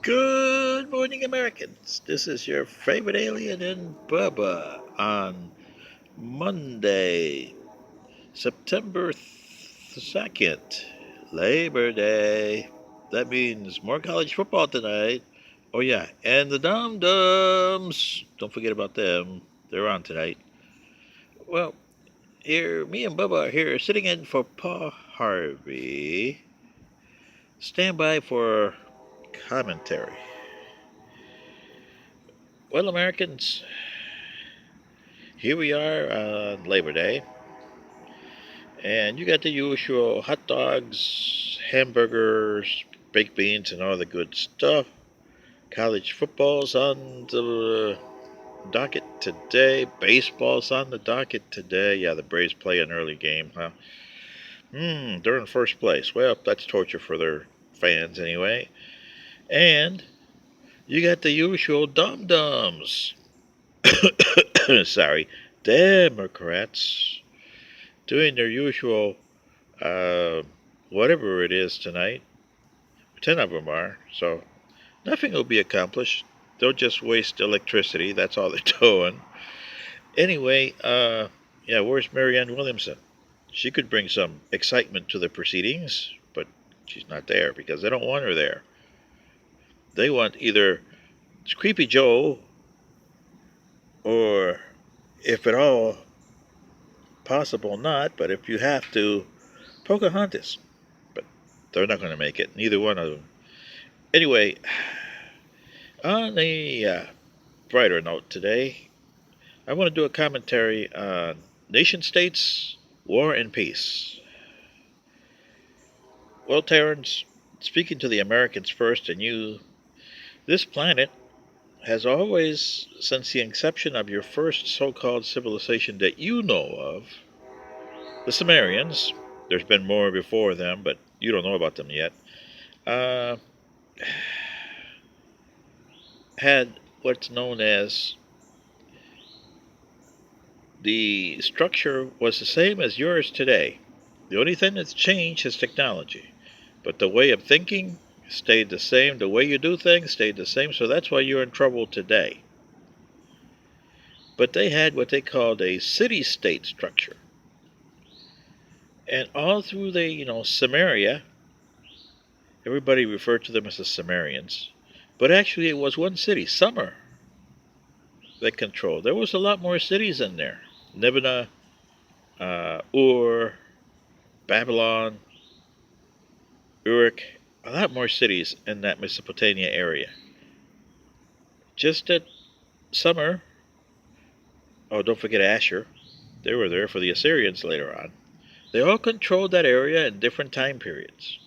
Good morning, Americans. This is your favorite alien in Bubba on Monday, September 2nd, Labor Day. That means more college football tonight. Oh, yeah, and the Dum Dums. Don't forget about them. They're on tonight. Well, here, me and Bubba are here sitting in for Paul Harvey. Stand by for commentary. Well, Americans, here we are on Labor Day, and you got the usual hot dogs, hamburgers, baked beans, and all the good stuff. College football's on the docket today. Baseball's on the docket today. Yeah, the Braves play an early game, huh? They're in first place. Well, that's torture for their fans anyway. And you got the usual dum-dums. Sorry, Democrats doing their usual uh, whatever it is tonight. 10 of them are, so nothing will be accomplished. They'll just waste electricity. That's all they're doing. Anyway, yeah, where's Marianne Williamson? She could bring some excitement to the proceedings, but she's not there because they don't want her there. They want either Creepy Joe or, if at all possible, not, but if you have to, Pocahontas. But they're not going to make it, neither one of them. Anyway, on a brighter note today, I want to do a commentary on nation states, war, and peace. Well, Terrence, speaking to the Americans first and you, this planet has always, since the inception of your first so-called civilization that you know of, the Sumerians, there's been more before them, but you don't know about them yet, uh, had what's known as the structure was the same as yours today. The only thing that's changed is technology. But the way of thinking stayed the same. The way you do things stayed the same. So that's why you're in trouble today. But they had what they called a city-state structure. And all through the, Samaria, everybody referred to them as the Sumerians. But actually it was one city, Sumer, that controlled. There was a lot more cities in there. Nineveh, Ur, Babylon, Uruk, a lot more cities in that Mesopotamia area. Just at Sumer, oh, don't forget Asher, they were there for the Assyrians later on. They all controlled that area in different time periods.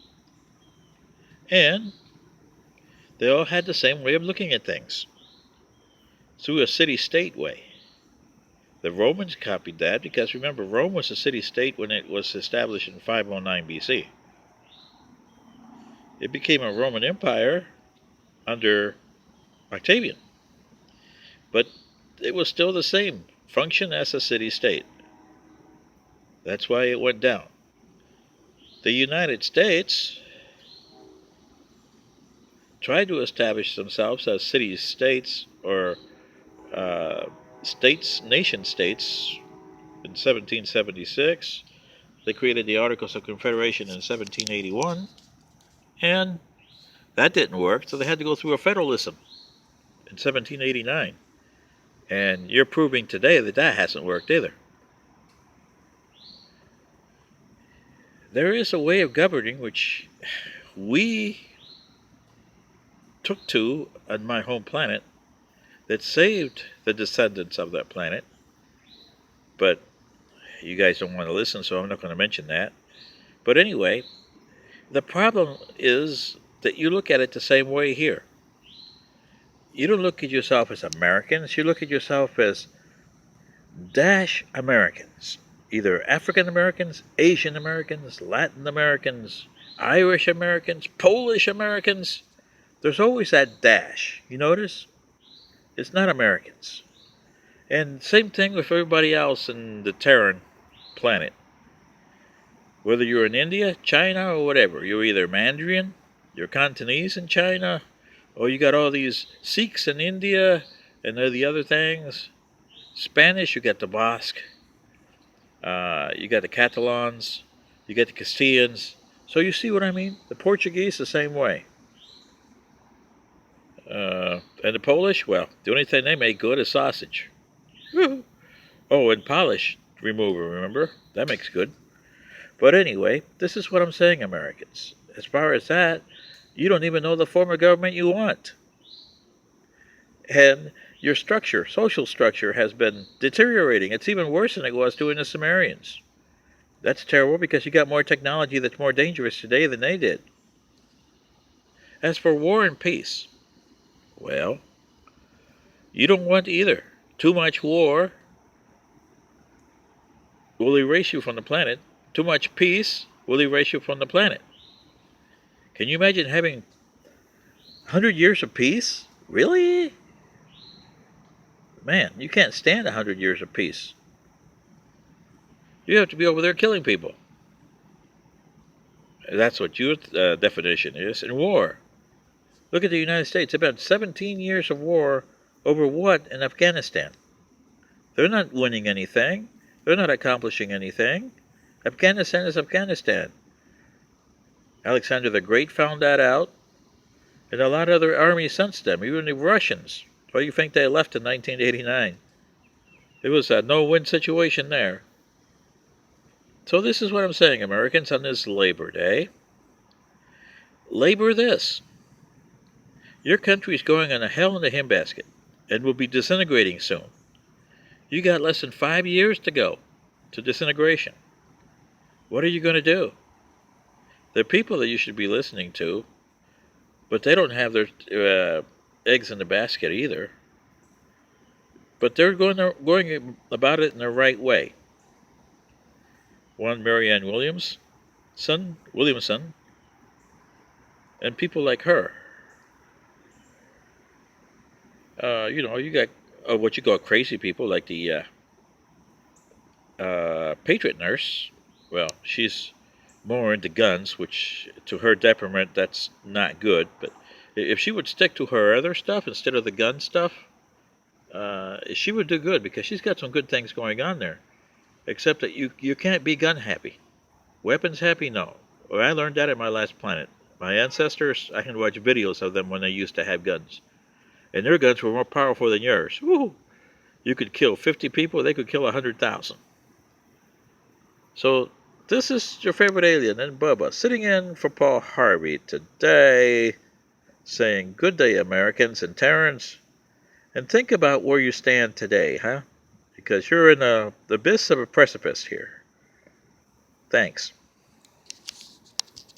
And they all had the same way of looking at things, through a city-state way. The Romans copied that because, remember, Rome was a city-state when it was established in 509 BC. It became a Roman Empire under Octavian. But it was still the same function as a city-state. That's why it went down. The United States tried to establish themselves as city-states or nation-states in 1776. They created the Articles of Confederation in 1781, and that didn't work, so they had to go through a federalism in 1789. And you're proving today that that hasn't worked either. There is a way of governing which we took to on my home planet that saved the descendants of that planet. But you guys don't want to listen, so I'm not going to mention that. But anyway, the problem is that you look at it the same way here. You don't look at yourself as Americans, you look at yourself as dash Americans. Either African Americans, Asian Americans, Latin Americans, Irish Americans, Polish Americans. There's always that dash. You notice? It's not Americans. And same thing with everybody else in the Terran planet. Whether you're in India, China, or whatever, you're either Mandarin, you're Cantonese in China, Oh, you got all these Sikhs in India and the other things. Spanish, you got the Basque. You got the Catalans. You got the Castilians. So you see what I mean? The Portuguese, the same way. And the Polish, well, the only thing they make good is sausage. Oh, and polish remover, remember? That makes good. But anyway, this is what I'm saying, Americans. As far as that, you don't even know the form of government you want. And your structure, social structure, has been deteriorating. It's even worse than it was during the Sumerians. That's terrible because you got more technology that's more dangerous today than they did. As for war and peace, well, you don't want either. Too much war will erase you from the planet. Too much peace will erase you from the planet. Can you imagine having 100 years of peace? Really? Man, you can't stand 100 years of peace. You have to be over there killing people. That's what your definition is. And war. Look at the United States. About 17 years of war over what in Afghanistan? They're not winning anything. They're not accomplishing anything. Afghanistan is Afghanistan. Alexander the Great found that out, and a lot of other armies since then, even the Russians. Why do you think they left in 1989? It was a no-win situation there. So this is what I'm saying, Americans, on this Labor Day. Labor this. Your country's going on a hell in a handbasket and will be disintegrating soon. You got less than 5 years to go to disintegration. What are you going to do? There are people that you should be listening to, but they don't have their eggs in the basket either. But they're going about it in the right way. One, Marianne Williamson, and people like her. You got what you call crazy people like the Patriot nurse. Well, she's more into guns, which to her detriment, that's not good. But if she would stick to her other stuff instead of the gun stuff, she would do good because she's got some good things going on there. Except that you can't be gun happy. Weapons happy, no. Well, I learned that at my last planet. My ancestors, I can watch videos of them when they used to have guns. And their guns were more powerful than yours. Woo! You could kill 50 people, they could kill 100,000. So, this is your favorite alien and Bubba, sitting in for Paul Harvey today, saying good day, Americans and Terrans. And think about where you stand today, huh? Because you're in the abyss of a precipice here. Thanks.